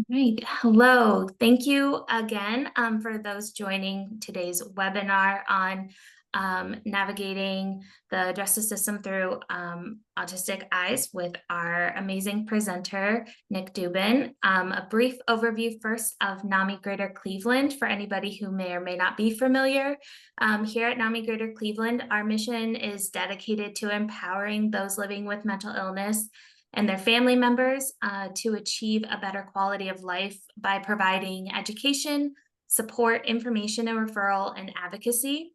Right. Hello. Thank you again for those joining today's webinar on navigating the justice system through autistic eyes with our amazing presenter, Nick Dubin. A brief overview first of NAMI Greater Cleveland for anybody who may or may not be familiar. Here at NAMI Greater Cleveland, our mission is dedicated to empowering those living with mental illness and their family members to achieve a better quality of life by providing education, support, information and referral, and advocacy.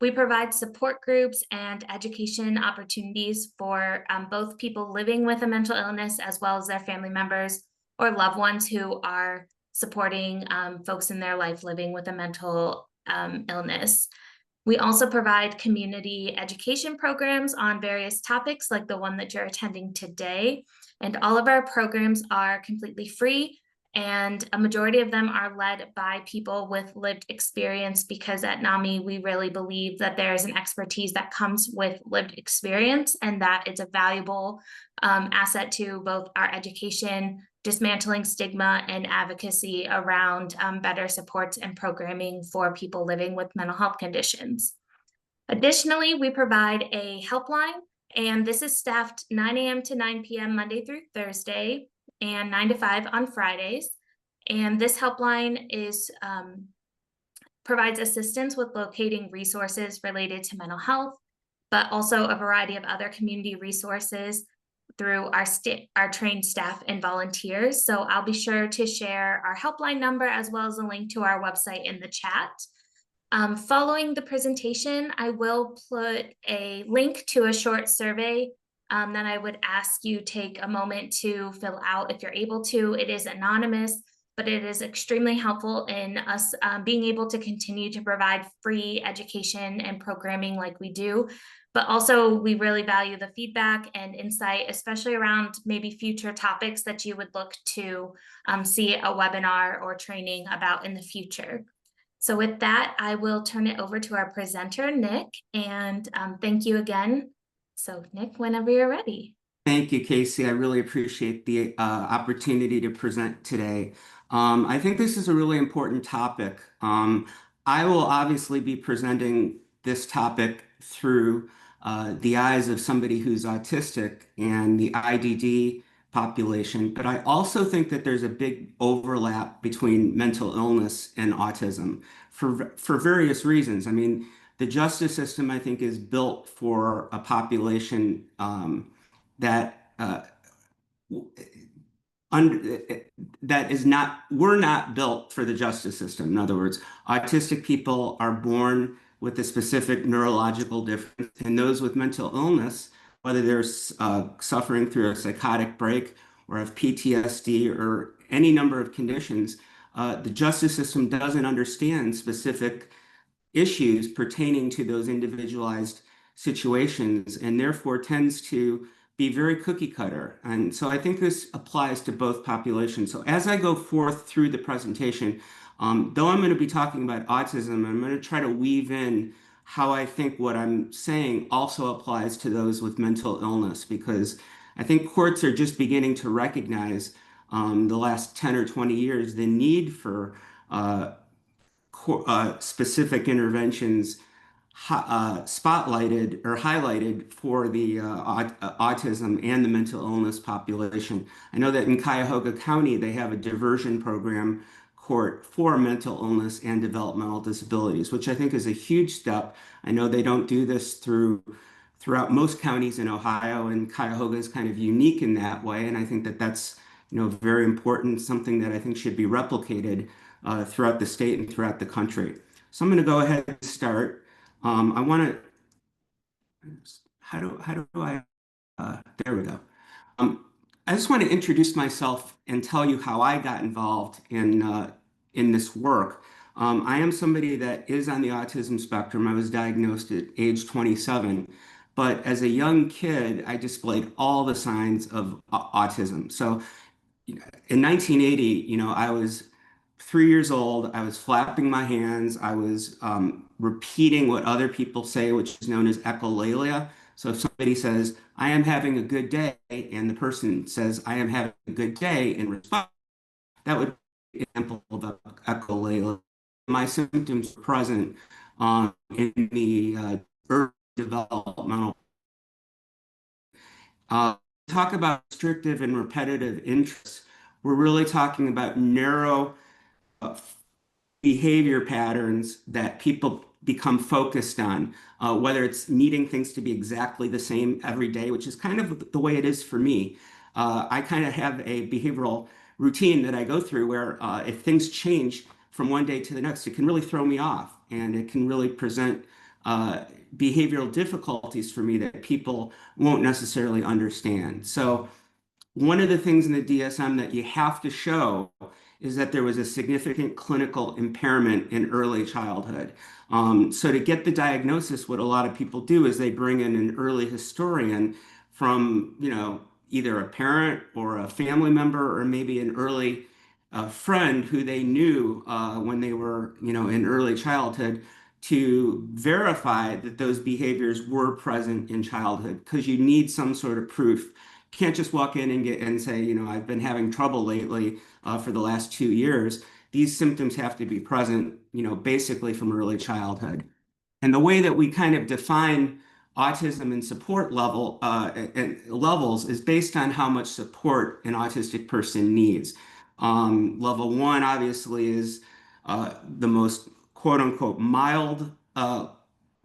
We provide support groups and education opportunities for both people living with a mental illness as well as their family members or loved ones who are supporting folks in their life living with a mental illness. We also provide community education programs on various topics like the one that you're attending today. And all of our programs are completely free, and a majority of them are led by people with lived experience because at NAMI, we really believe that there is an expertise that comes with lived experience and that it's a valuable asset to both our education, dismantling stigma and advocacy around better supports and programming for people living with mental health conditions. Additionally, we provide a helpline, and this is staffed 9 a.m. to 9 p.m. Monday through Thursday and 9 to 5 on Fridays. And this helpline provides assistance with locating resources related to mental health, but also a variety of other community resources through our trained staff and volunteers. So I'll be sure to share our helpline number as well as a link to our website in the chat. Following the presentation, I will put a link to a short survey that I would ask you take a moment to fill out if you're able to. It is anonymous, but it is extremely helpful in us being able to continue to provide free education and programming like we do. But also, we really value the feedback and insight, especially around maybe future topics that you would look to see a webinar or training about in the future. So with that, I will turn it over to our presenter, Nick, and thank you again. So Nick, whenever you're ready. Thank you, Casey. I really appreciate the opportunity to present today. I think this is a really important topic. I will obviously be presenting this topic through the eyes of somebody who's autistic and the IDD population, but I also think that there's a big overlap between mental illness and autism for various reasons. I mean, the justice system, I think, is built for a population that that is not, we're not built for the justice system. In other words, autistic people are born with a specific neurological difference, and those with mental illness, whether they're suffering through a psychotic break or have PTSD or any number of conditions, the justice system doesn't understand specific issues pertaining to those individualized situations and therefore tends to be very cookie cutter. And so I think this applies to both populations. So as I go forth through the presentation, though I'm going to be talking about autism, I'm going to try to weave in how I think what I'm saying also applies to those with mental illness, because I think courts are just beginning to recognize the last 10 or 20 years the need for specific interventions spotlighted or highlighted for the autism and the mental illness population. I know that in Cuyahoga County, they have a diversion program court for mental illness and developmental disabilities, which I think is a huge step. I know they don't do this throughout most counties in Ohio, and Cuyahoga is kind of unique in that way. And I think that that's, very important, something that I think should be replicated throughout the state and throughout the country. So I'm going to go ahead and start. I want to, how do I, there we go. I just want to introduce myself and tell you how I got involved in this work. I am somebody that is on the autism spectrum. I was diagnosed at age 27, but as a young kid, I displayed all the signs of autism. So in 1980, I was 3 years old. I was flapping my hands. I was repeating what other people say, which is known as echolalia. So if somebody says, I am having a good day, and the person says, I am having a good day in response, That would be an example of a echolalia. My symptoms were present in the early developmental. Uh, Talk about restrictive and repetitive interests. We're really talking about narrow uh, behavior patterns that people become focused on, whether it's needing things to be exactly the same every day, which is kind of the way it is for me. I kind of have a behavioral routine that I go through where if things change from one day to the next, it can really throw me off and it can really present uh, behavioral difficulties for me that people won't necessarily understand. So, one of the things in the DSM that you have to show is that there was a significant clinical impairment in early childhood. So to get the diagnosis, what a lot of people do is they bring in an early historian from, either a parent or a family member or maybe an early friend who they knew when they were, in early childhood to verify that those behaviors were present in childhood because you need some sort of proof. Can't just walk in and say, I've been having trouble lately for the last 2 years. These symptoms have to be present, basically from early childhood. And the way that we kind of define autism and support and levels is based on how much support an autistic person needs. Level one obviously is the most quote unquote mild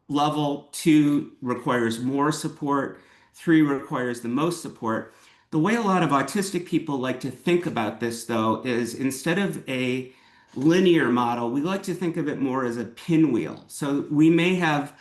level. Two requires more support. Three requires the most support. The way a lot of autistic people like to think about this, though, is instead of a linear model, we like to think of it more as a pinwheel. So we may have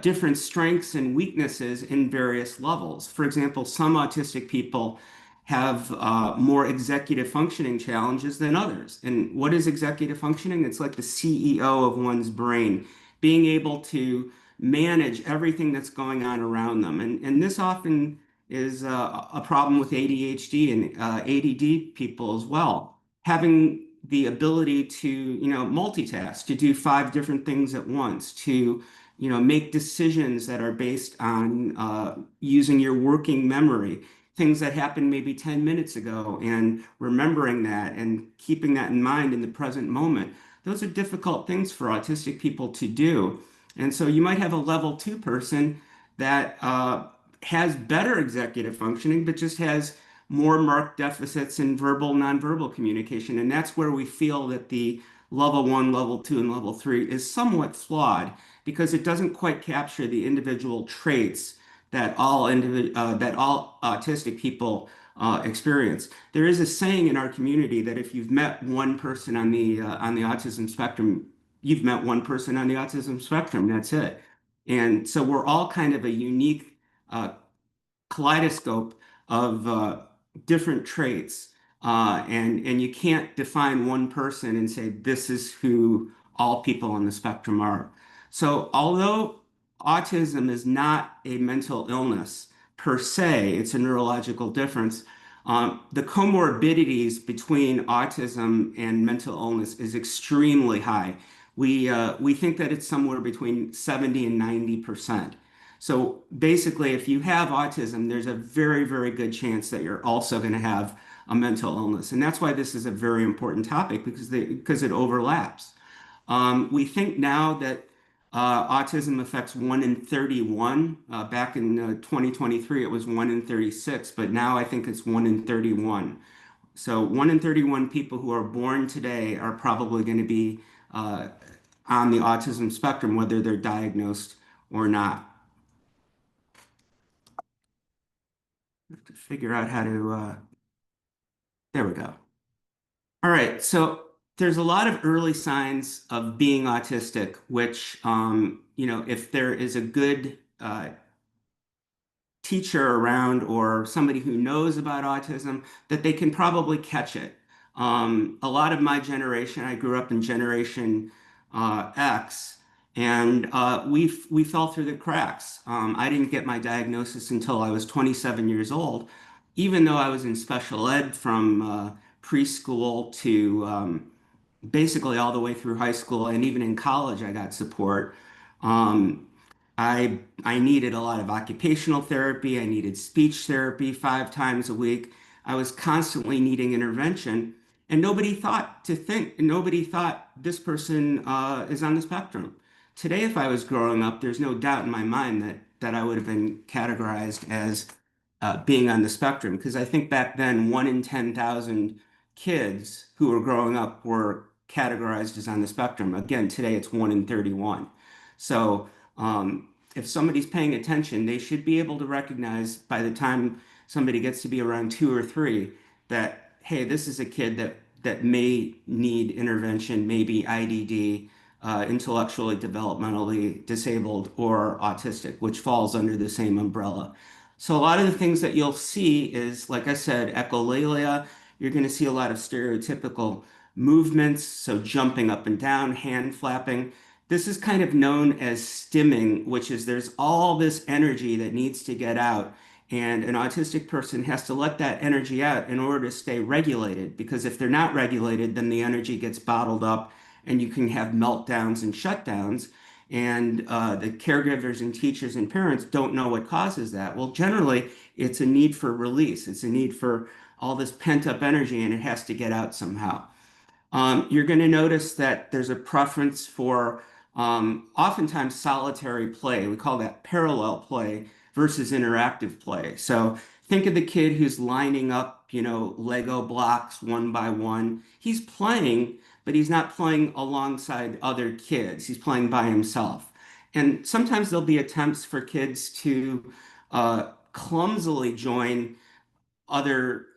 different strengths and weaknesses in various levels. For example, some autistic people have more executive functioning challenges than others. And what is executive functioning? It's like the CEO of one's brain, being able to manage everything that's going on around them. And this often is a problem with ADHD and ADD people as well. Having the ability to, multitask, to do five different things at once, to, make decisions that are based on using your working memory, things that happened maybe 10 minutes ago, and remembering that and keeping that in mind in the present moment. Those are difficult things for autistic people to do. And so you might have a level two person that has better executive functioning, but just has more marked deficits in verbal, nonverbal communication. And that's where we feel that the level one, level two, and level three is somewhat flawed because it doesn't quite capture the individual traits that all autistic people experience. There is a saying in our community that if you've met one person on the autism spectrum, you've met one person on the autism spectrum. That's it. And so we're all kind of a unique uh, kaleidoscope of different traits, and you can't define one person and say this is who all people on the spectrum are. So, although autism is not a mental illness per se, it's a neurological difference. The comorbidities between autism and mental illness is extremely high. We think that it's somewhere between 70 and 90%. So basically, if you have autism, there's a very, very good chance that you're also going to have a mental illness. And that's why this is a very important topic because it overlaps. We think now that autism affects 1 in 31. Back in 2023, it was 1 in 36, but now I think it's 1 in 31. So 1 in 31 people who are born today are probably going to be uh, on the autism spectrum, whether they're diagnosed or not. Have to figure out how to, there we go. All right, so there's a lot of early signs of being autistic, which, if there is a good teacher around or somebody who knows about autism, that they can probably catch it. A lot of my generation, I grew up in Generation X, and we fell through the cracks. I didn't get my diagnosis until I was 27 years old, even though I was in special ed from preschool to basically all the way through high school, and even in college, I got support. Um, I needed a lot of occupational therapy. I needed speech therapy 5 times a week. I was constantly needing intervention. And nobody thought this person is on the spectrum. Today, if I was growing up, there's no doubt in my mind that I would have been categorized as being on the spectrum, because I think back then 1 in 10,000 kids who were growing up were categorized as on the spectrum. Again, today it's 1 in 31. So if somebody's paying attention, they should be able to recognize by the time somebody gets to be around 2 or 3 that, hey, this is a kid that may need intervention, maybe IDD, intellectually developmentally disabled, or autistic, which falls under the same umbrella. So a lot of the things that you'll see is, like I said, echolalia. You're going to see a lot of stereotypical movements, so jumping up and down, hand flapping. This is kind of known as stimming, which is there's all this energy that needs to get out. And an autistic person has to let that energy out in order to stay regulated, because if they're not regulated, then the energy gets bottled up and you can have meltdowns and shutdowns. And the caregivers and teachers and parents don't know what causes that. Well, generally, it's a need for release. It's a need for all this pent up energy, and it has to get out somehow. You're going to notice that there's a preference for oftentimes solitary play. We call that parallel play versus interactive play. So think of the kid who's lining up, Lego blocks one by one. He's playing, but he's not playing alongside other kids. He's playing by himself. And sometimes there'll be attempts for kids to clumsily join other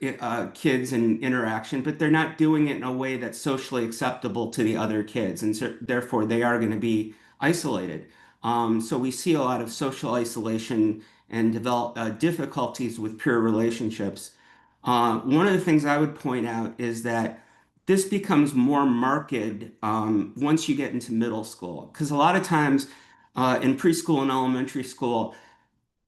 kids in interaction, but they're not doing it in a way that's socially acceptable to the other kids, and so, therefore they are going to be isolated. So we see a lot of social isolation and develop difficulties with peer relationships. One of the things I would point out is that this becomes more marked once you get into middle school, because a lot of times in preschool and elementary school,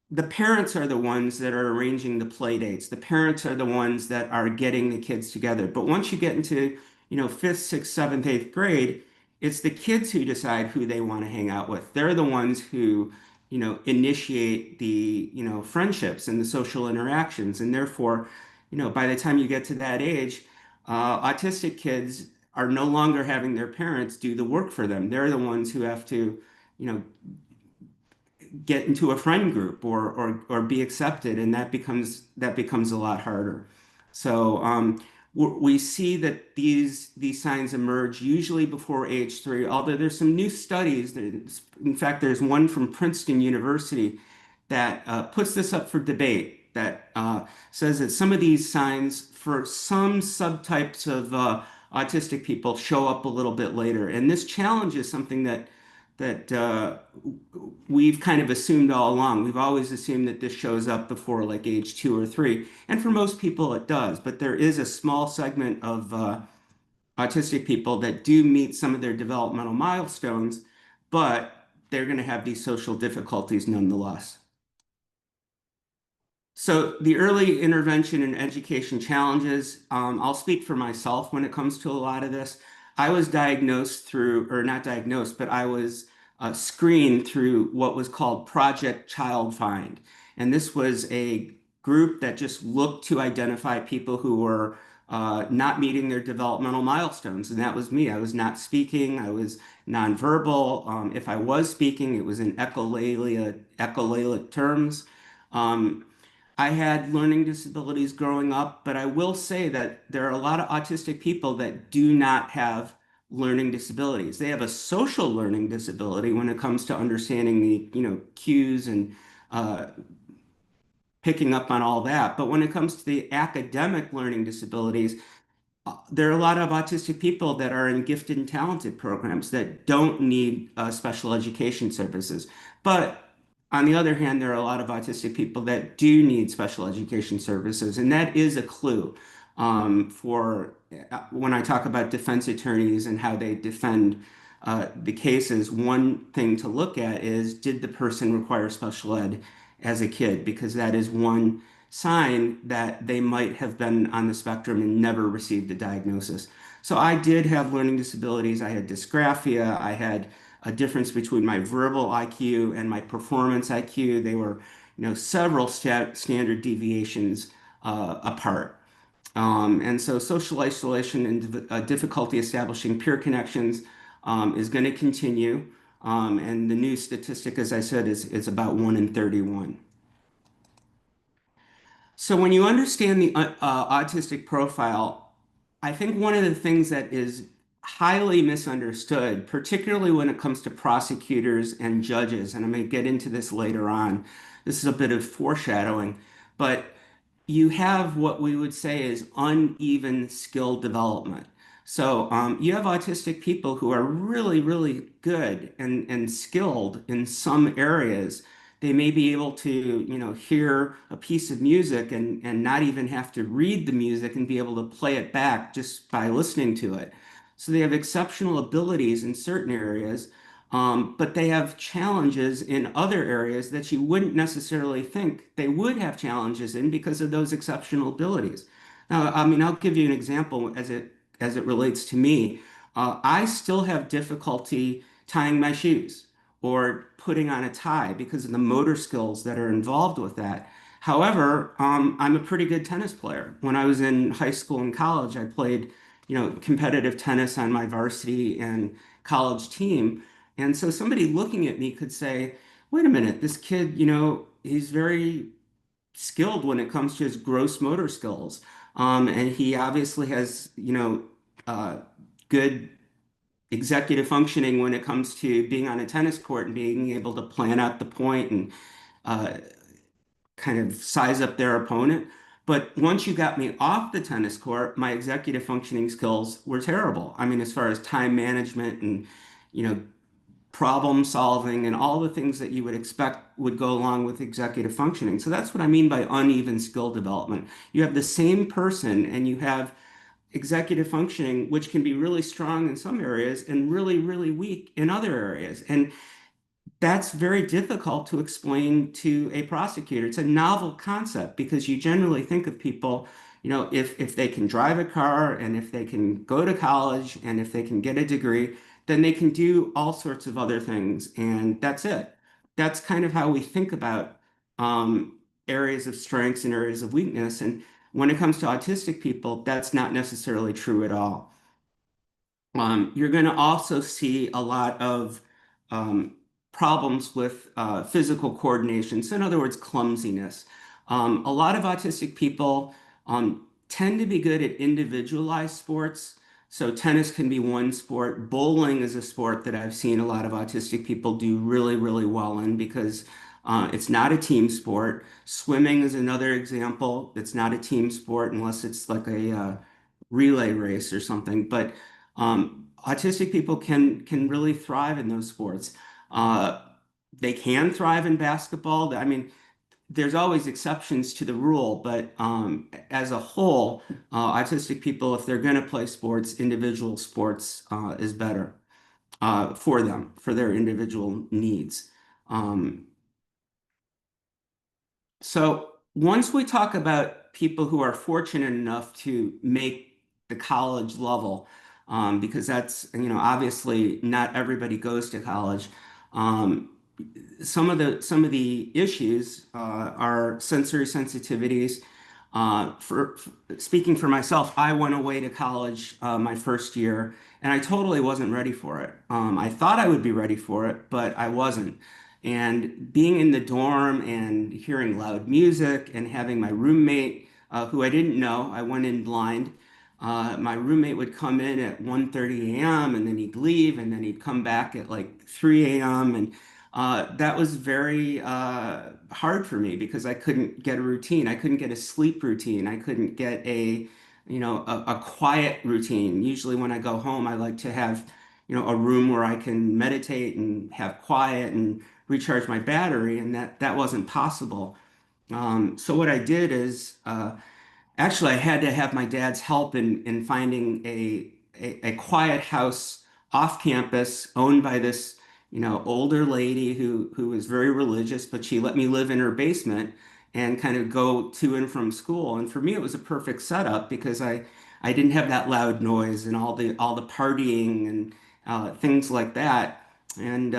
the parents are the ones that are arranging the play dates. The parents are the ones that are getting the kids together. But once you get into, fifth, sixth, seventh, eighth grade, it's the kids who decide who they want to hang out with. They're the ones who, initiate the, friendships and the social interactions. And therefore, by the time you get to that age, autistic kids are no longer having their parents do the work for them. They're the ones who have to, you know, get into a friend group or be accepted, and that becomes a lot harder. So we see that these signs emerge usually before age 3. Although there's some new studies. In fact, there's one from Princeton University that puts this up for debate. That says that some of these signs for some subtypes of autistic people show up a little bit later, and this challenges something that we've kind of assumed all along. We've always assumed that this shows up before like age 2 or 3. And for most people, it does. But there is a small segment of autistic people that do meet some of their developmental milestones, but they're going to have these social difficulties nonetheless. So the early intervention and education challenges, I'll speak for myself when it comes to a lot of this. I was diagnosed through, or not diagnosed, but I was screened through what was called Project Child Find. And this was a group that just looked to identify people who were not meeting their developmental milestones. And that was me. I was not speaking. I was nonverbal. If I was speaking, it was in echolalic terms. Um, I had learning disabilities growing up, but I will say that there are a lot of autistic people that do not have learning disabilities. They have a social learning disability when it comes to understanding the, cues and uh, picking up on all that. But when it comes to the academic learning disabilities, there are a lot of autistic people that are in gifted and talented programs that don't need special education services. But on the other hand, there are a lot of autistic people that do need special education services. And that is a clue for when I talk about defense attorneys and how they defend the cases. One thing to look at is, did the person require special ed as a kid? Because that is one sign that they might have been on the spectrum and never received a diagnosis. So I did have learning disabilities. I had dysgraphia. I had a difference between my verbal IQ and my performance IQ. They were, several standard deviations apart. And so social isolation and difficulty establishing peer connections is going to continue. And the new statistic, as I said, is about 1 in 31. So when you understand the autistic profile, I think one of the things that is highly misunderstood, particularly when it comes to prosecutors and judges, and I may get into this later on, this is a bit of foreshadowing, but you have what we would say is uneven skill development. So you have autistic people who are really, really good and skilled in some areas. They may be able to, hear a piece of music and not even have to read the music and be able to play it back just by listening to it. So they have exceptional abilities in certain areas, but they have challenges in other areas that you wouldn't necessarily think they would have challenges in because of those exceptional abilities. Now, I mean, I'll give you an example as it relates to me. I still have difficulty tying my shoes or putting on a tie because of the motor skills that are involved with that. However, I'm a pretty good tennis player. When I was in high school and college, I played, competitive tennis on my varsity and college team. And so somebody looking at me could say, wait a minute, this kid, he's very skilled when it comes to his gross motor skills. And he obviously has, good executive functioning when it comes to being on a tennis court and being able to plan out the point and uh, kind of size up their opponent. But once you got me off the tennis court, my executive functioning skills were terrible. I mean, as far as time management and, you know, problem solving and all the things that you would expect would go along with executive functioning. So that's what I mean by uneven skill development. You have the same person and you have executive functioning, which can be really strong in some areas and really, really weak in other areas. And that's very difficult to explain to a prosecutor. It's a novel concept because you generally think of people, if they can drive a car and if they can go to college and if they can get a degree, then they can do all sorts of other things. And that's it. That's kind of how we think about areas of strengths and areas of weakness. And when it comes to autistic people, that's not necessarily true at all. You're going to also see a lot of problems with physical coordination. So, in other words, clumsiness. A lot of autistic people tend to be good at individualized sports. So, tennis can be one sport. Bowling is a sport that I've seen a lot of autistic people do really, really well in because it's not a team sport. Swimming is another example. It's not a team sport unless it's like a relay race or something. But autistic people can really thrive in those sports. Uh, they can thrive in basketball. I mean, there's always exceptions to the rule, but as a whole, autistic people, if they're going to play sports, individual sports is better for them, for their individual needs. Um, so once we talk about people who are fortunate enough to make the college level, because that's, obviously not everybody goes to college. Um, some of the issues are sensory sensitivities. Speaking for myself, I went away to college my first year, and I totally wasn't ready for it. I thought I would be ready for it, but I wasn't. And being in the dorm and hearing loud music and having my roommate, who I didn't know, I went in blind. My roommate would come in at 1:30 a.m. and then he'd leave and then he'd come back at like 3 a.m. And that was very hard for me because I couldn't get a routine. I couldn't get a sleep routine. I couldn't get a quiet routine. Usually when I go home, I like to have, a room where I can meditate and have quiet and recharge my battery, and that wasn't possible. So what I did is actually, I had to have my dad's help in finding a quiet house off campus owned by this, older lady who was very religious, but she let me live in her basement and kind of go to and from school. And for me, it was a perfect setup because I didn't have that loud noise and all the partying and things like that. And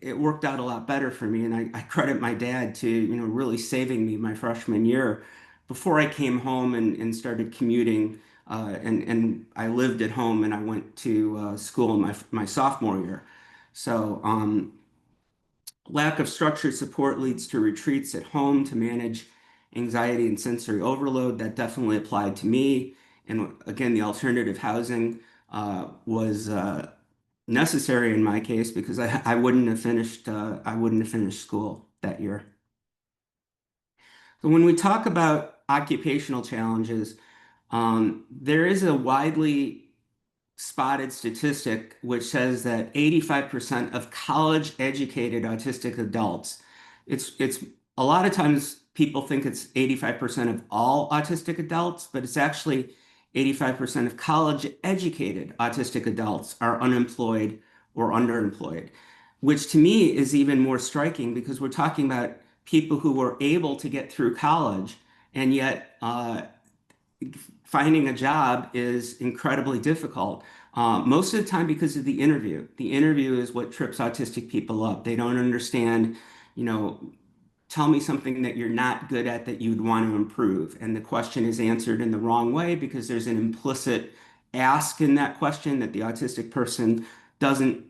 it worked out a lot better for me. And I credit my dad to, really saving me my freshman year. before I came home and started commuting, and I lived at home and I went to school in my sophomore year. So, lack of structured support leads to retreats at home to manage anxiety and sensory overload. That definitely applied to me. And again, the alternative housing was necessary in my case because I wouldn't have finished school that year. So when we talk about occupational challenges, there is a widely spotted statistic which says that 85% of college educated autistic adults, it's a lot of times people think it's 85% of all autistic adults, but it's actually 85% of college educated autistic adults are unemployed or underemployed, which to me is even more striking because we're talking about people who were able to get through college and yet finding a job is incredibly difficult. Most of the time because of the interview. The interview is what trips autistic people up. They don't understand, you know, tell me something that you're not good at that you'd want to improve. And the question is answered in the wrong way because there's an implicit ask in that question that the autistic person doesn't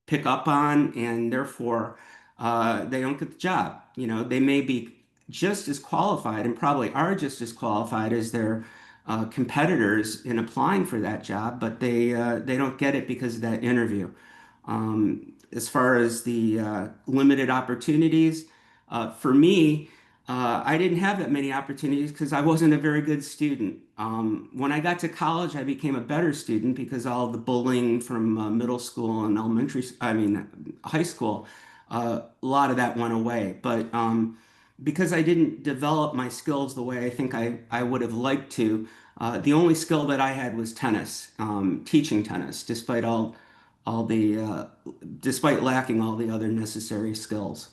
pick up on, and therefore they don't get the job. You know, they may be just as qualified and probably are just as qualified as their competitors in applying for that job, but they don't get it because of that interview. As far as the limited opportunities, for me, I didn't have that many opportunities because I wasn't a very good student. When I got to college, I became a better student because all the bullying from middle school and high school, a lot of that went away. But because I didn't develop my skills the way I think I would have liked to, the only skill that I had was tennis, teaching tennis, all the despite lacking all the other necessary skills.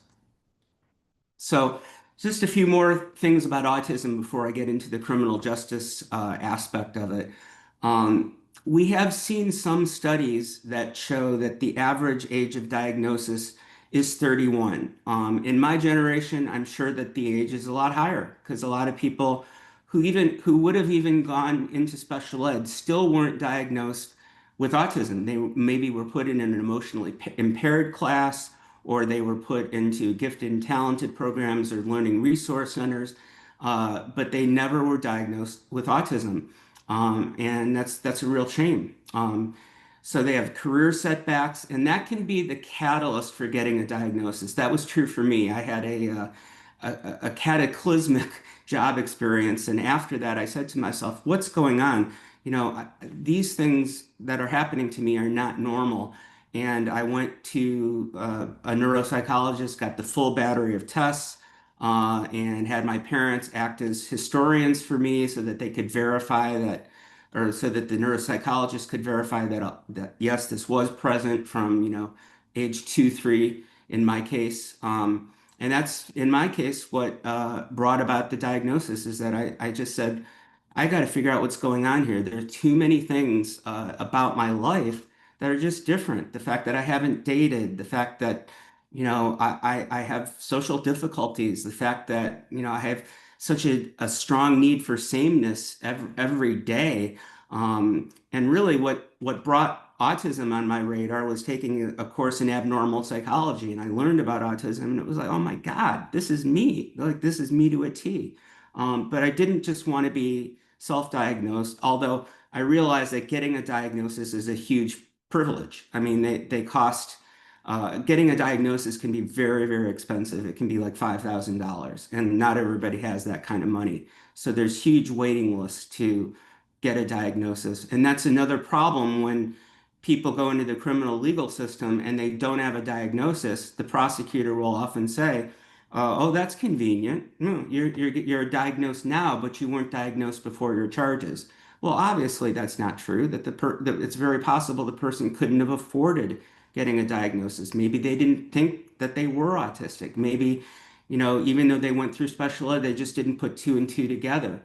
So, just a few more things about autism before I get into the criminal justice aspect of it. We have seen some studies that show that the average age of diagnosis is 31. In my generation, I'm sure that the age is a lot higher because a lot of people who would have even gone into special ed still weren't diagnosed with autism. They maybe were put in an emotionally impaired class, or they were put into gifted and talented programs or learning resource centers, but they never were diagnosed with autism. And that's a real shame. So they have career setbacks, and that can be the catalyst for getting a diagnosis. That was true for me. I had a cataclysmic job experience, and after that, I said to myself, "What's going on? You know, these things that are happening to me are not normal." And I went to a neuropsychologist, got the full battery of tests, and had my parents act as historians for me so that they could verify that, or so that the neuropsychologist could verify that yes, this was present from, age 2, 3 in my case. And that's in my case what brought about the diagnosis is that I just said, I got to figure out what's going on here. There are too many things about my life that are just different. The fact that I haven't dated, the fact that, I have social difficulties, the fact that, I have such a strong need for sameness every day. And really what brought autism on my radar was taking a course in abnormal psychology. And I learned about autism and it was like, oh my God, this is me. Like, this is me to a T. But I didn't just want to be self-diagnosed, although I realized that getting a diagnosis is a huge privilege. I mean, they cost, getting a diagnosis can be very, very expensive. It can be like $5,000, and not everybody has that kind of money. So there's huge waiting lists to get a diagnosis. And that's another problem when people go into the criminal legal system and they don't have a diagnosis. The prosecutor will often say, oh, that's convenient. No, you're diagnosed now, but you weren't diagnosed before your charges. Well, obviously that's not true. That it's very possible the person couldn't have afforded getting a diagnosis. Maybe they didn't think that they were autistic. Maybe, even though they went through special ed, they just didn't put two and two together.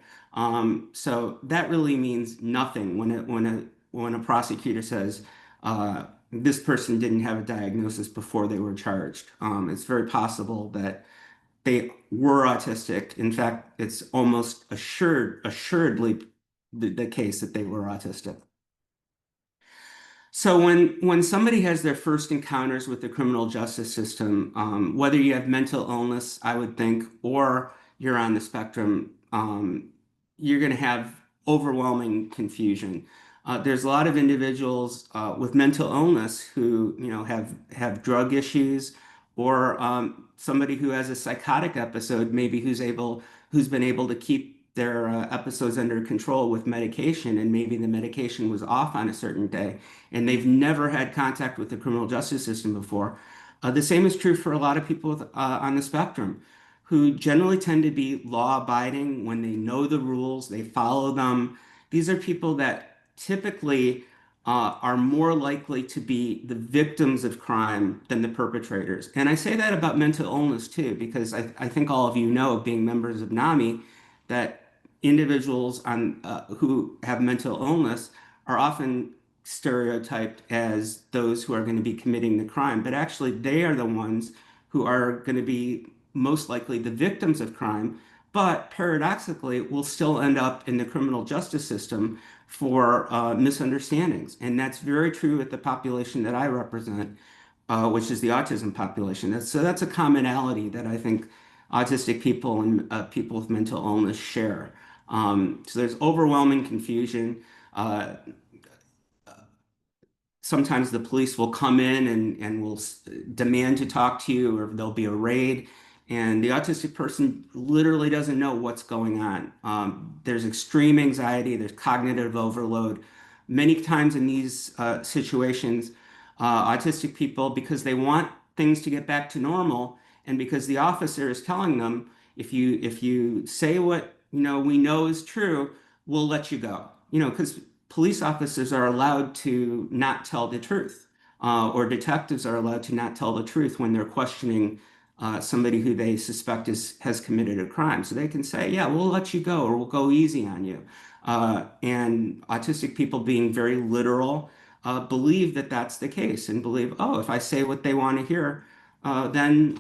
So that really means nothing when a prosecutor says this person didn't have a diagnosis before they were charged. It's very possible that they were autistic. In fact, it's almost assuredly the case that they were autistic. So when somebody has their first encounters with the criminal justice system, whether you have mental illness, I would think, or you're on the spectrum, you're going to have overwhelming confusion. There's a lot of individuals with mental illness who, have drug issues, or somebody who has a psychotic episode, maybe who's been able to keep their episodes under control with medication, and maybe the medication was off on a certain day and they've never had contact with the criminal justice system before. The same is true for a lot of people on the spectrum who generally tend to be law abiding when they know the rules, they follow them. These are people that typically are more likely to be the victims of crime than the perpetrators. And I say that about mental illness too, because I think all of you know, being members of NAMI, that individuals who have mental illness are often stereotyped as those who are going to be committing the crime, but actually they are the ones who are going to be most likely the victims of crime, but paradoxically will still end up in the criminal justice system for misunderstandings. And that's very true with the population that I represent, which is the autism population. So that's a commonality that I think autistic people and people with mental illness share. So there's overwhelming confusion. Uh, Sometimes the police will come in and will demand to talk to you, or there'll be a raid, and the autistic person literally doesn't know what's going on. There's extreme anxiety, there's cognitive overload. Many times in these situations, autistic people, because they want things to get back to normal, and because the officer is telling them, if you say what we know is true, we'll let you go. Because police officers are allowed to not tell the truth, or detectives are allowed to not tell the truth when they're questioning somebody who they suspect has committed a crime. So they can say, yeah, we'll let you go, or we'll go easy on you. And autistic people, being very literal, believe that that's the case, and believe, oh, if I say what they want to hear, then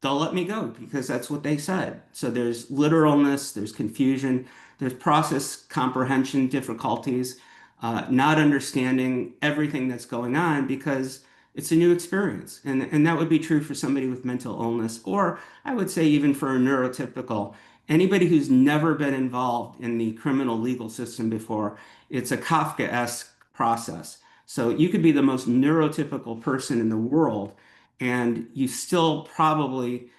they'll let me go because that's what they said. So there's literalness, there's confusion, there's process comprehension difficulties, not understanding everything that's going on because it's a new experience. And that would be true for somebody with mental illness, or I would say even for a neurotypical. Anybody who's never been involved in the criminal legal system before, it's a Kafkaesque process. So you could be the most neurotypical person in the world, and you still probably,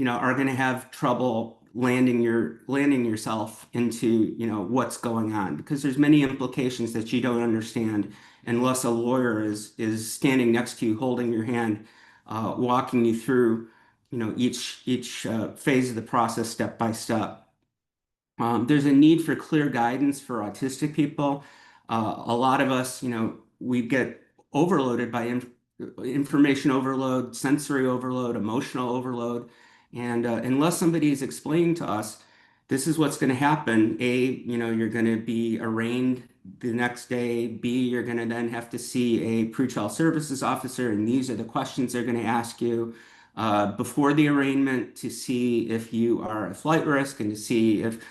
are going to have trouble landing yourself into, what's going on, because there's many implications that you don't understand unless a lawyer is standing next to you, holding your hand, walking you through, each phase of the process step by step. There's a need for clear guidance for autistic people. A lot of us, we get overloaded by information overload, sensory overload, emotional overload. And unless somebody is explaining to us, this is what's going to happen. A, you're going to be arraigned the next day. B, you're going to then have to see a pretrial services officer, and these are the questions they're going to ask you before the arraignment, to see if you are a flight risk, and to see if,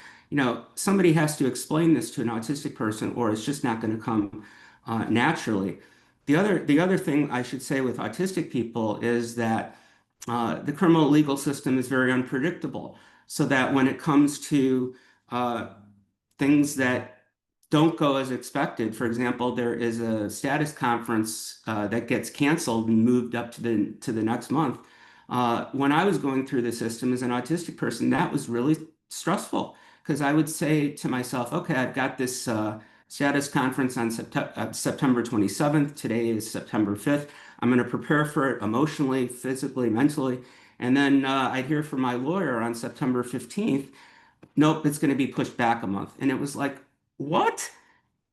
somebody has to explain this to an autistic person, or it's just not going to come naturally. The other thing I should say with autistic people is that the criminal legal system is very unpredictable, so that when it comes to uh, things that don't go as expected. For example, there is a status conference that gets canceled and moved up to the next month. When I was going through the system as an autistic person, that was really stressful, because I would say to myself, okay, I've got this status conference on September 27th. Today is September 5th. I'm going to prepare for it emotionally, physically, mentally. And then I'd hear from my lawyer on September 15th, nope, it's going to be pushed back a month. And it was like, what?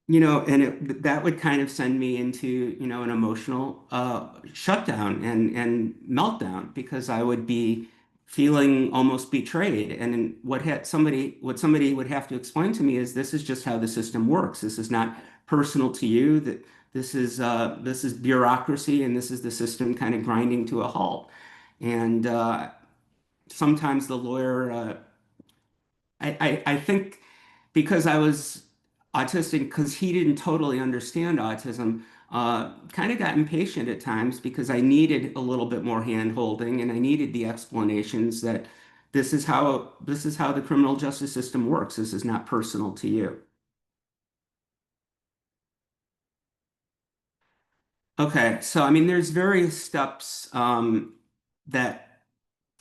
And that would kind of send me into, an emotional shutdown and meltdown, because I would be feeling almost betrayed. And what somebody would have to explain to me is, this is just how the system works. This is not personal to you. That this is bureaucracy, and this is the system kind of grinding to a halt. And sometimes the lawyer, I think because I was autistic, because he didn't totally understand autism, kind of got impatient at times because I needed a little bit more hand holding and I needed the explanations that this is how the criminal justice system works. This is not personal to you. Okay, so I mean, there's various steps that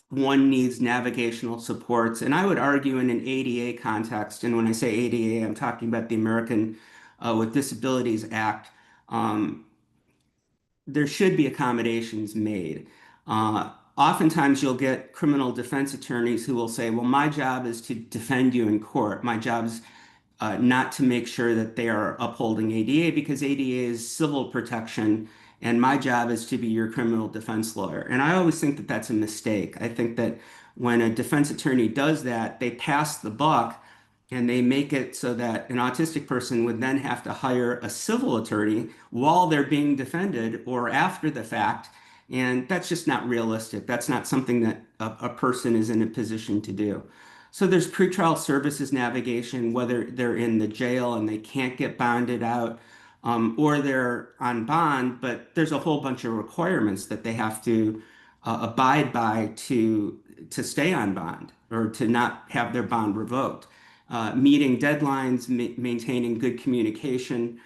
one needs navigational supports, and I would argue in an ADA context, and when I say ADA, I'm talking about the American with Disabilities Act. Um, there should be accommodations made. Oftentimes, you'll get criminal defense attorneys who will say, "Well, my job is to defend you in court. My job's not to make sure that they are upholding ADA because ADA is civil protection, and my job is to be your criminal defense lawyer." And I always think that that's a mistake. I think that when a defense attorney does that, they pass the buck and they make it so that an autistic person would then have to hire a civil attorney while they're being defended or after the fact. And that's just not realistic. That's not something that a person is in a position to do. So there's pretrial services navigation, whether they're in the jail and they can't get bonded out, or they're on bond, but there's a whole bunch of requirements that they have to abide by to stay on bond or to not have their bond revoked. Meeting deadlines, maintaining good communication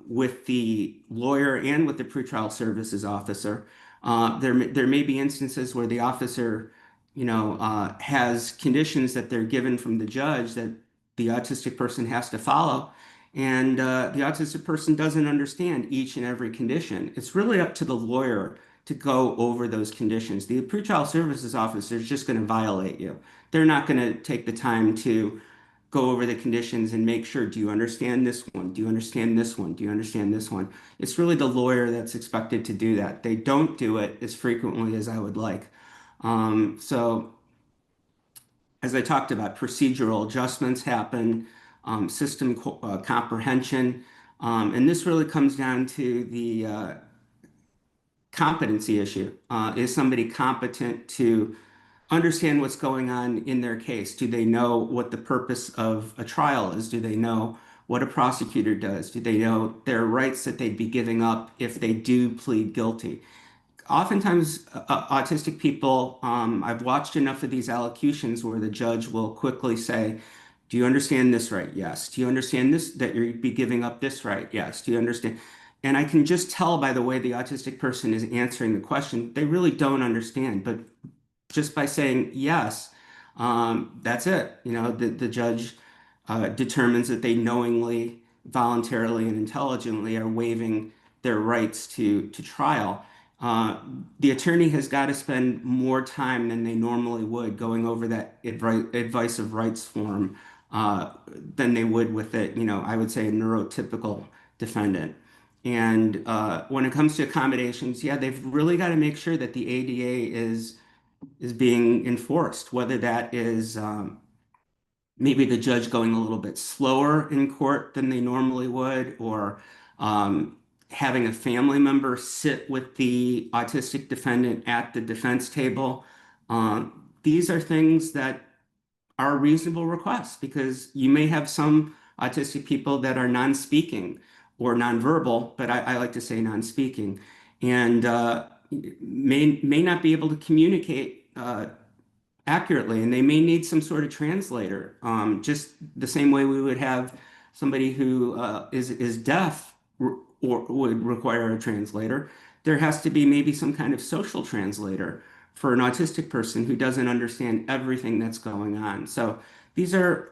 with the lawyer and with the pretrial services officer. There may be instances where the officer has conditions that they're given from the judge that the autistic person has to follow, and the autistic person doesn't understand each and every condition. It's really up to the lawyer to go over those conditions. The pretrial services officer is just going to violate you. They're not going to take the time to go over the conditions and make sure, do you understand this one? Do you understand this one? Do you understand this one? It's really the lawyer that's expected to do that. They don't do it as frequently as I would like. So as I talked about, procedural adjustments happen, system comprehension, and this really comes down to the competency issue. Is somebody competent to understand what's going on in their case? Do they know what the purpose of a trial is? Do they know what a prosecutor does? Do they know their rights that they'd be giving up if they do plead guilty? Oftentimes, autistic people, I've watched enough of these allocutions where the judge will quickly say, "Do you understand this right? Yes. Do you understand this, that you'd be giving up this right? Yes. Do you understand?" And I can just tell by the way the autistic person is answering the question, they really don't understand. But just by saying yes, that's it. The judge determines that they knowingly, voluntarily, and intelligently are waiving their rights to trial. Uh, the attorney has got to spend more time than they normally would going over that advice of rights form than they would with it, I would say a neurotypical defendant. And when it comes to accommodations, yeah, they've really got to make sure that the ADA is being enforced, whether that is maybe the judge going a little bit slower in court than they normally would, or um, having a family member sit with the autistic defendant at the defense table. These are things that are reasonable requests because you may have some autistic people that are non-speaking or non-verbal, but I like to say non-speaking, and may not be able to communicate accurately, and they may need some sort of translator, just the same way we would have somebody who is deaf or would require a translator. There has to be maybe some kind of social translator for an autistic person who doesn't understand everything that's going on. So these are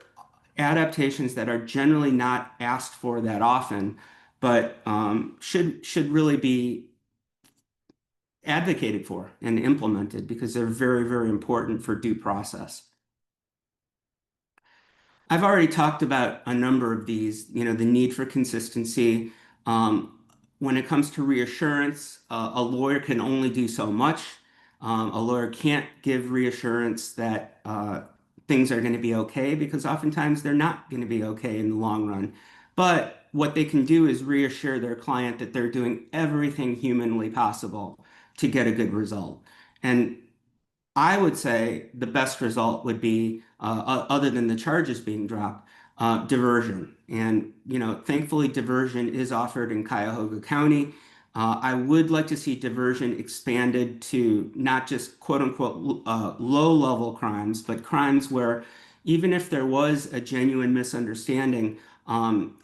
adaptations that are generally not asked for that often, but should really be advocated for and implemented because they're very, very important for due process. I've already talked about a number of these, the need for consistency. Um, when it comes to reassurance, a lawyer can only do so much. A lawyer can't give reassurance that things are going to be okay because oftentimes they're not going to be okay in the long run. But what they can do is reassure their client that they're doing everything humanly possible to get a good result. And I would say the best result would be, other than the charges being dropped, diversion. And, thankfully, diversion is offered in Cuyahoga County. I would like to see diversion expanded to not just quote unquote low-level crimes, but crimes where even if there was a genuine misunderstanding,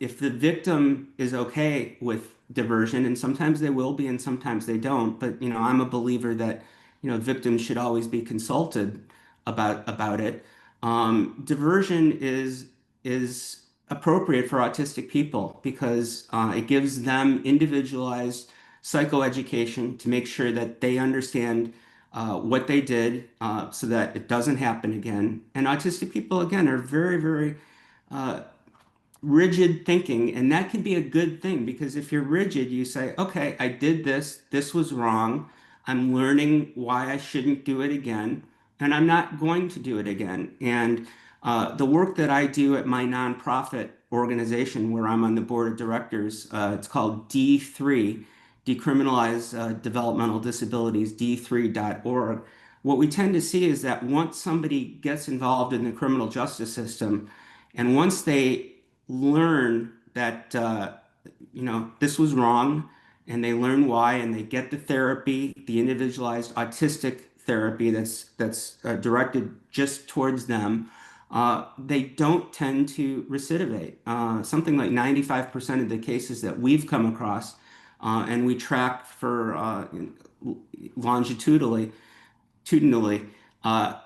if the victim is okay with diversion, and sometimes they will be and sometimes they don't, but I'm a believer that victims should always be consulted about it. Diversion is appropriate for autistic people because it gives them individualized psychoeducation to make sure that they understand what they did so that it doesn't happen again. And autistic people, again, are very, very uh, rigid thinking, and that can be a good thing because if you're rigid, you say, okay, I did this, this was wrong. I'm learning why I shouldn't do it again, and I'm not going to do it again. And the work that I do at my nonprofit organization, where I'm on the board of directors, it's called D3, Decriminalize Developmental Disabilities, D3.org. What we tend to see is that once somebody gets involved in the criminal justice system, and once they learn that this was wrong, and they learn why, and they get the therapy, the individualized autistic therapy that's directed just towards them. They don't tend to recidivate. Something like 95% of the cases that we've come across, and we track for longitudinally, longitudinally,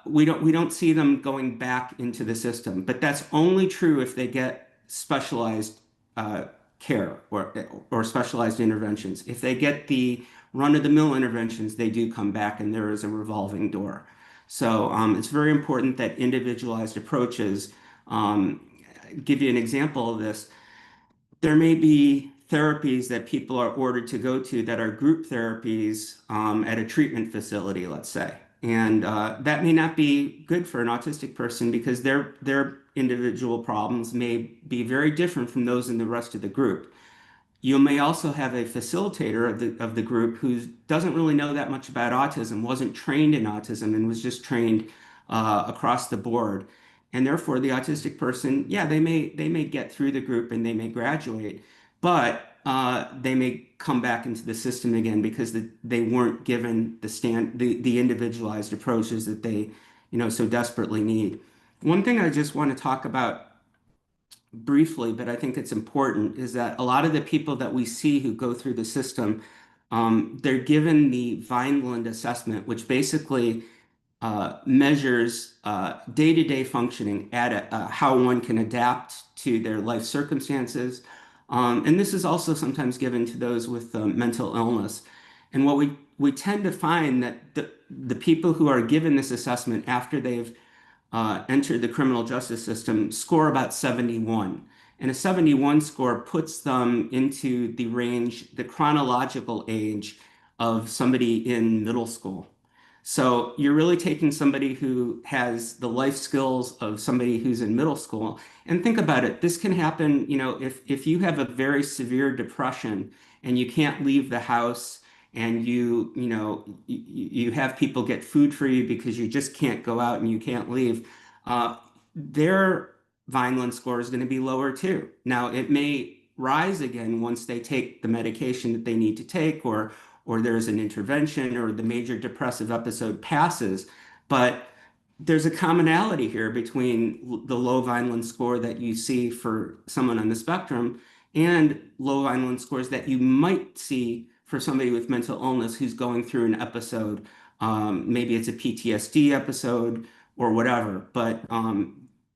we don't see them going back into the system. But that's only true if they get specialized care or specialized interventions. If they get the run-of-the-mill interventions, they do come back, and there is a revolving door. So it's very important that individualized approaches. Give you an example of this. There may be therapies that people are ordered to go to that are group therapies at a treatment facility, let's say. And that may not be good for an autistic person because their individual problems may be very different from those in the rest of the group. You may also have a facilitator of the group who doesn't really know that much about autism, wasn't trained in autism, and was just trained across the board. And therefore, the autistic person, yeah, they may get through the group and they may graduate, but they may come back into the system again because they weren't given the individualized approaches that they so desperately need. One thing I just want to talk about briefly, but I think it's important, is that a lot of the people that we see who go through the system, they're given the Vineland assessment, which basically measures day-to-day functioning at how one can adapt to their life circumstances. And this is also sometimes given to those with mental illness. And what we tend to find that the people who are given this assessment after they've entered the criminal justice system score about 71. And a 71 score puts them into the range, the chronological age of somebody in middle school. So you're really taking somebody who has the life skills of somebody who's in middle school. And think about it, this can happen, if you have a very severe depression and you can't leave the house, and you have people get food for you because you just can't go out and you can't leave, their Vineland score is going to be lower too. Now, it may rise again once they take the medication that they need to take, or there's an intervention, or the major depressive episode passes. But there's a commonality here between the low Vineland score that you see for someone on the spectrum and low Vineland scores that you might see for somebody with mental illness who's going through an episode. Maybe it's a PTSD episode or whatever, but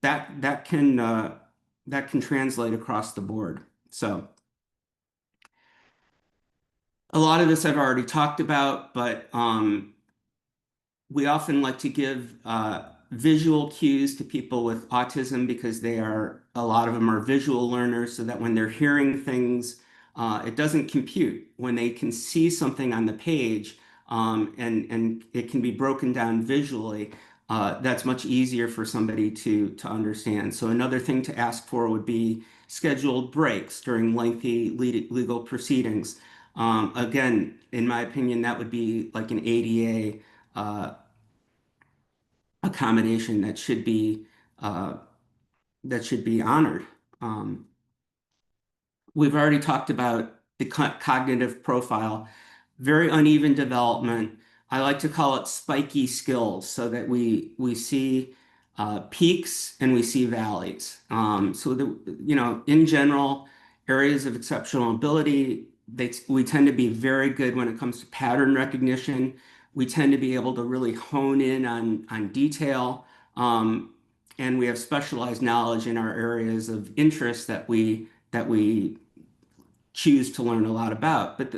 that can translate across the board. So a lot of this I've already talked about, but we often like to give visual cues to people with autism because a lot of them are visual learners, so that when they're hearing things, it doesn't compute. When they can see something on the page, and it can be broken down visually, that's much easier for somebody to understand. So another thing to ask for would be scheduled breaks during lengthy legal proceedings. Again, in my opinion, that would be like an ADA accommodation uh, that should be honored. Um, we've already talked about the cognitive profile, very uneven development. I like to call it spiky skills so that we see peaks and we see valleys. So the in general, areas of exceptional ability, we tend to be very good when it comes to pattern recognition. We tend to be able to really hone in on detail. And we have specialized knowledge in our areas of interest that we choose to learn a lot about. But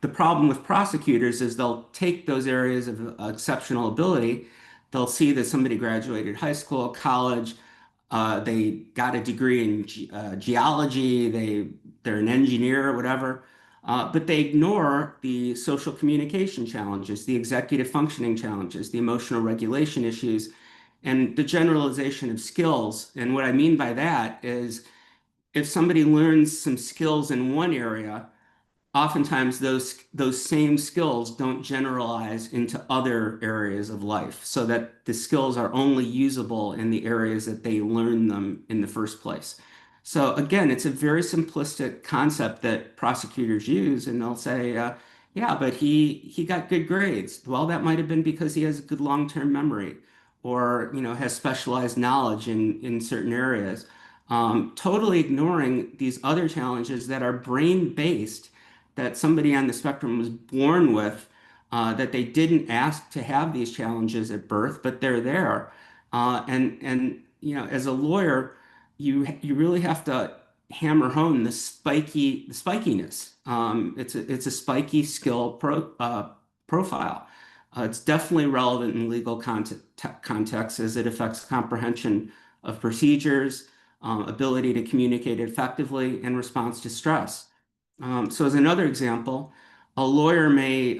the problem with prosecutors is they'll take those areas of exceptional ability. They'll see that somebody graduated high school, college, they got a degree in geology, they're an engineer or whatever, but they ignore the social communication challenges, the executive functioning challenges, the emotional regulation issues, and the generalization of skills. And what I mean by that is if somebody learns some skills in one area, oftentimes those same skills don't generalize into other areas of life, so that the skills are only usable in the areas that they learn them in the first place. So again, it's a very simplistic concept that prosecutors use, and they'll say, "Yeah, but he got good grades." Well, that might have been because he has a good long-term memory, or has specialized knowledge in certain areas. Totally ignoring these other challenges that are brain-based, that somebody on the spectrum was born with, that they didn't ask to have these challenges at birth, but they're there. And as a lawyer, you really have to hammer home the spikiness. It's a spiky skill profile. It's definitely relevant in legal context as it affects comprehension of procedures, ability to communicate effectively, and response to stress. So as another example, a lawyer may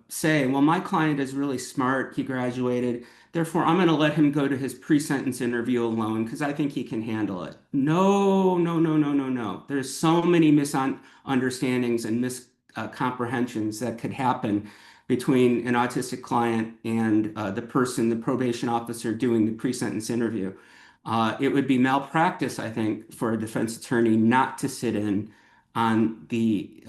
say, well, my client is really smart, he graduated, therefore I'm going to let him go to his pre-sentence interview alone because I think he can handle it. No, no, no, no, no, no. There's so many misunderstandings and miscomprehensions that could happen between an autistic client and the probation officer doing the pre-sentence interview. It would be malpractice, I think, for a defense attorney not to sit in on the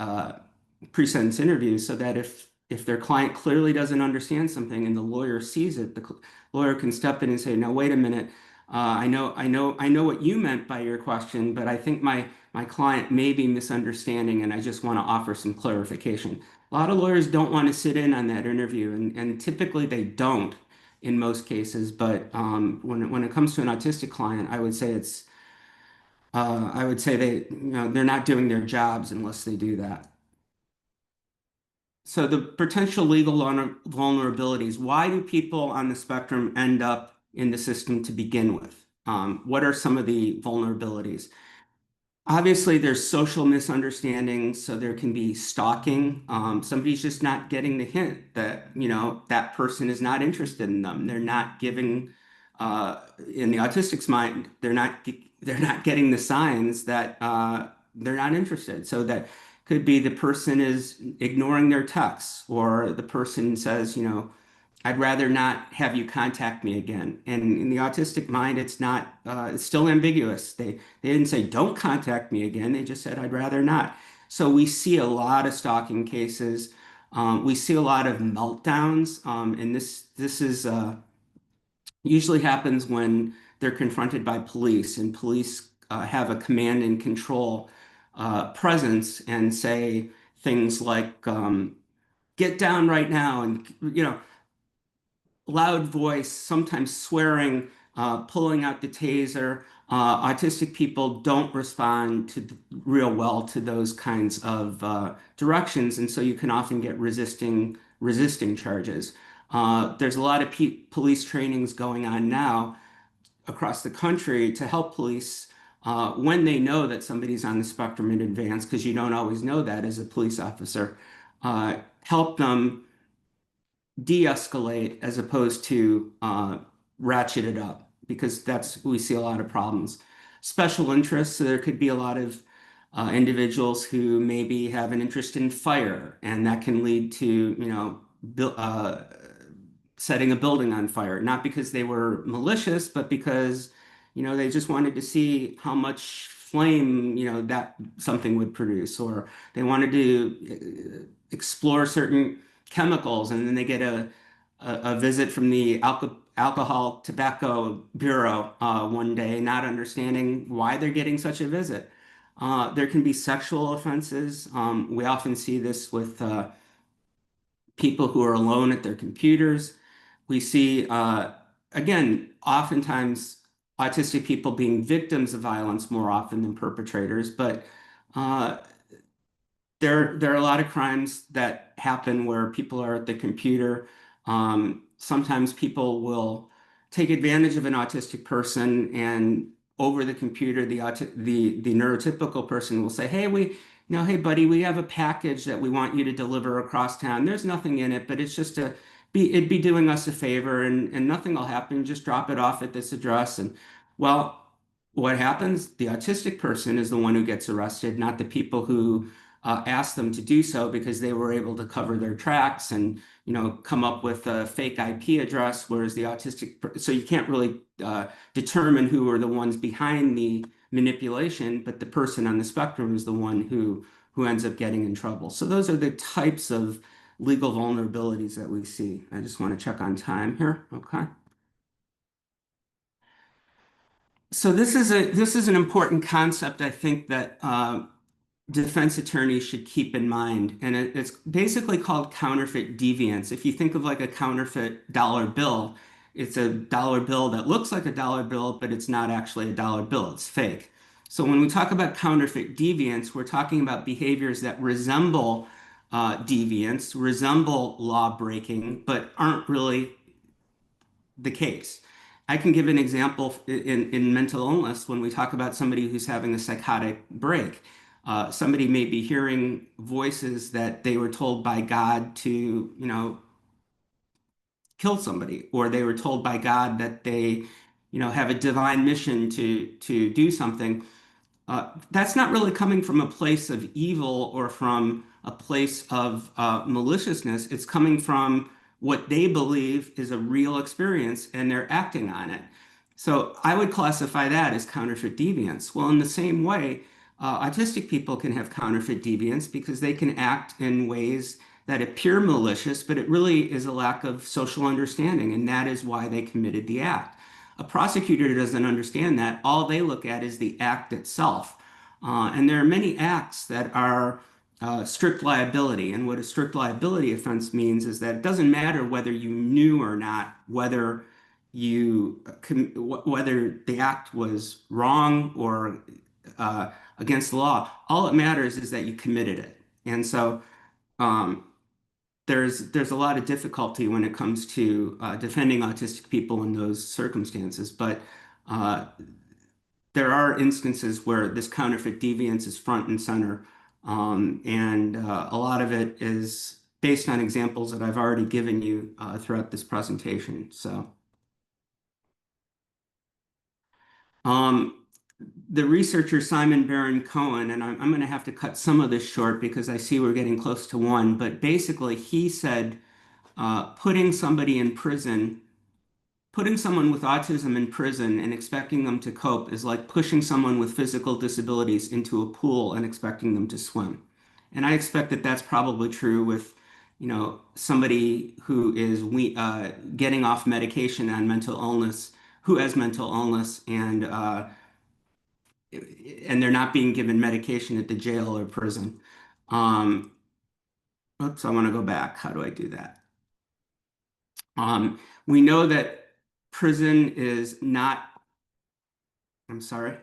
pre-sentence interview, so that if their client clearly doesn't understand something and the lawyer sees it, the lawyer can step in and say, "No, wait a minute. I know what you meant by your question, but I think my client may be misunderstanding, and I just want to offer some clarification." A lot of lawyers don't want to sit in on that interview, and typically they don't in most cases. But when it comes to an autistic client, I would say they're not doing their jobs unless they do that. So the potential legal vulnerabilities, why do people on the spectrum end up in the system to begin with? What are some of the vulnerabilities? Obviously, there's social misunderstandings, so there can be stalking. Somebody's just not getting the hint that, that person is not interested in them. They're not giving, in the autistic's mind, they're not getting the signs that they're not interested. So that could be the person is ignoring their texts, or the person says, I'd rather not have you contact me again. And in the autistic mind, it's not, it's still ambiguous. They didn't say, don't contact me again. They just said, I'd rather not. So we see a lot of stalking cases. We see a lot of meltdowns. And this is usually happens when they're confronted by police, and police have a command and control presence and say things like, get down right now. And, loud voice, sometimes swearing, pulling out the taser. Autistic people don't respond real well to those kinds of directions, and so you can often get resisting charges. There's a lot of police trainings going on now across the country to help police when they know that somebody's on the spectrum in advance, because you don't always know that as a police officer. Help them de-escalate as opposed to ratchet it up, because we see a lot of problems. Special interests, so there could be a lot of individuals who maybe have an interest in fire, and that can lead to, setting a building on fire, not because they were malicious, but because, they just wanted to see how much flame, that something would produce, or they wanted to explore certain chemicals, and then they get a visit from the Alcohol Tobacco Bureau one day, not understanding why they're getting such a visit. There can be sexual offenses. We often see this with people who are alone at their computers. We see, again, oftentimes autistic people being victims of violence more often than perpetrators, but uh, there are a lot of crimes that happen where people are at the computer. Sometimes people will take advantage of an autistic person, and over the computer, the neurotypical person will say, "Hey, hey, buddy, we have a package that we want you to deliver across town. There's nothing in it, but it's just it'd be doing us a favor, and nothing will happen. Just drop it off at this address." And well, what happens? The autistic person is the one who gets arrested, not the people who asked them to do so, because they were able to cover their tracks and come up with a fake IP address, whereas the so you can't really determine who are the ones behind the manipulation, but the person on the spectrum is the one who ends up getting in trouble. So those are the types of legal vulnerabilities that we see. I just want to check on time here. Okay. So this is an important concept, I think, that defense attorneys should keep in mind. And it's basically called counterfeit deviance. If you think of like a counterfeit dollar bill, it's a dollar bill that looks like a dollar bill, but it's not actually a dollar bill, it's fake. So when we talk about counterfeit deviance, we're talking about behaviors that resemble deviance, resemble law breaking, but aren't really the case. I can give an example in mental illness when we talk about somebody who's having a psychotic break. Somebody may be hearing voices that they were told by God to, kill somebody, or they were told by God that they, have a divine mission to do something. That's not really coming from a place of evil or from a place of maliciousness. It's coming from what they believe is a real experience, and they're acting on it. So I would classify that as counterfeit deviance. Well, in the same way, autistic people can have counterfeit deviance because they can act in ways that appear malicious, but it really is a lack of social understanding, and that is why they committed the act. A prosecutor doesn't understand that. All they look at is the act itself. And there are many acts that are strict liability. And what a strict liability offense means is that it doesn't matter whether you knew or not, whether the act was wrong or against the law. All it matters is that you committed it. And so um, there's a lot of difficulty when it comes to defending autistic people in those circumstances, but uh, there are instances where this counterfeit deviance is front and center, and a lot of it is based on examples that I've already given you throughout this presentation. So, um, the researcher Simon Baron Cohen, and I'm going to have to cut some of this short because I see we're getting close to one, but basically he said putting somebody in prison, putting someone with autism in prison and expecting them to cope is like pushing someone with physical disabilities into a pool and expecting them to swim. And I expect that that's probably true with, somebody who is getting off medication on mental illness, who has mental illness, and they're not being given medication at the jail or prison. Um, Oops, I want to go back. How do I do that? We know that prison is not, I'm sorry,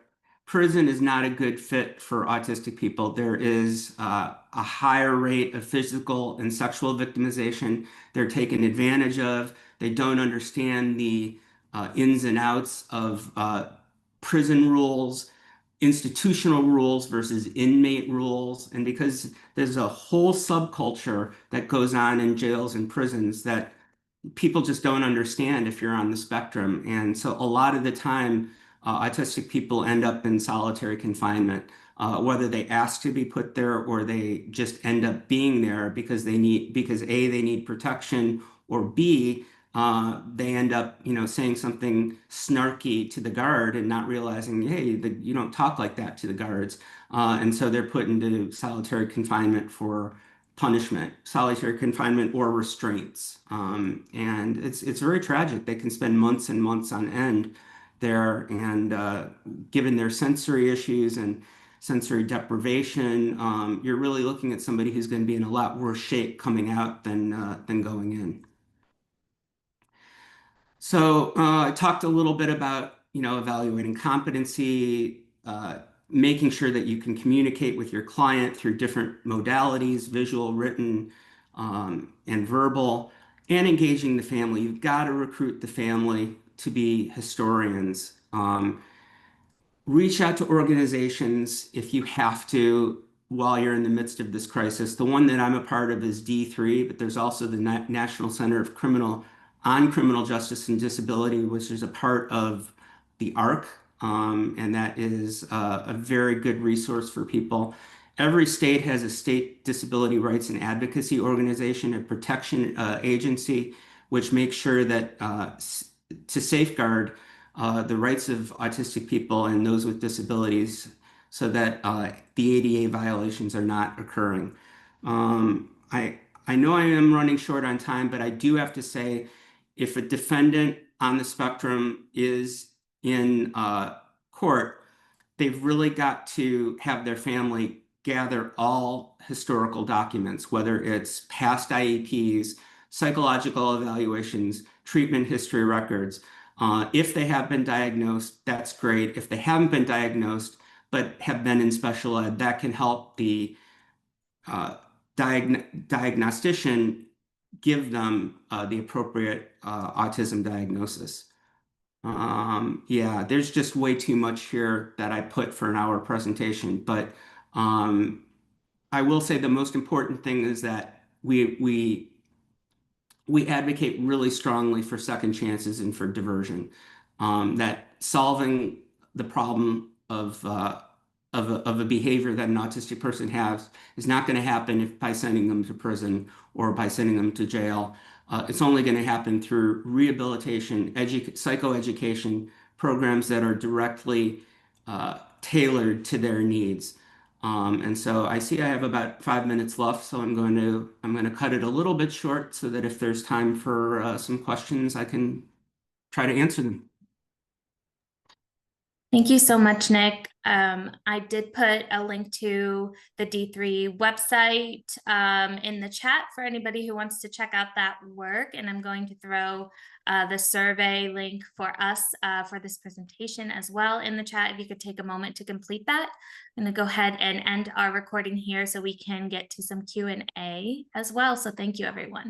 prison is not a good fit for autistic people. There is a higher rate of physical and sexual victimization. They're taken advantage of. They don't understand the ins and outs of prison rules, institutional rules versus inmate rules. And because there's a whole subculture that goes on in jails and prisons that people just don't understand if you're on the spectrum. And so a lot of the time, autistic people end up in solitary confinement, whether they ask to be put there or they just end up being there because A, they need protection, or B, they end up, saying something snarky to the guard and not realizing, hey, you don't talk like that to the guards. And so they're put into solitary confinement for punishment, solitary confinement or restraints. And it's very tragic. They can spend months and months on end there, and given their sensory issues and sensory deprivation, you're really looking at somebody who's going to be in a lot worse shape coming out than going in. So I talked a little bit about, evaluating competency, making sure that you can communicate with your client through different modalities, visual, written, and verbal, and engaging the family. You've got to recruit the family to be historians. Reach out to organizations if you have to while you're in the midst of this crisis. The one that I'm a part of is D3, but there's also the National Center of Criminal Justice and Disability, which is a part of the ARC, and that is a very good resource for people. Every state has a state disability rights and advocacy organization, a protection agency, which makes sure that to safeguard the rights of autistic people and those with disabilities so that the ADA violations are not occurring. I know I am running short on time, but I do have to say, if a defendant on the spectrum is in court, they've really got to have their family gather all historical documents, whether it's past IEPs, psychological evaluations, treatment history records. If they have been diagnosed, that's great. If they haven't been diagnosed, but have been in special ed, that can help the uh, diagnostician give them the appropriate autism diagnosis. Yeah, there's just way too much here that I put for an hour presentation, but um, I will say the most important thing is that we advocate really strongly for second chances and for diversion. That solving the problem of a behavior that an autistic person has is not going to happen if by sending them to prison or by sending them to jail. It's only going to happen through rehabilitation, psychoeducation programs that are directly tailored to their needs. And so I see I have about 5 minutes left, so I'm going to cut it a little bit short so that if there's time for some questions, I can try to answer them. Thank you so much, Nick. I did put a link to the D3 website in the chat for anybody who wants to check out that work. And I'm going to throw the survey link for us for this presentation as well in the chat. If you could take a moment to complete that. I'm going to go ahead and end our recording here so we can get to some Q&A as well. So thank you, everyone.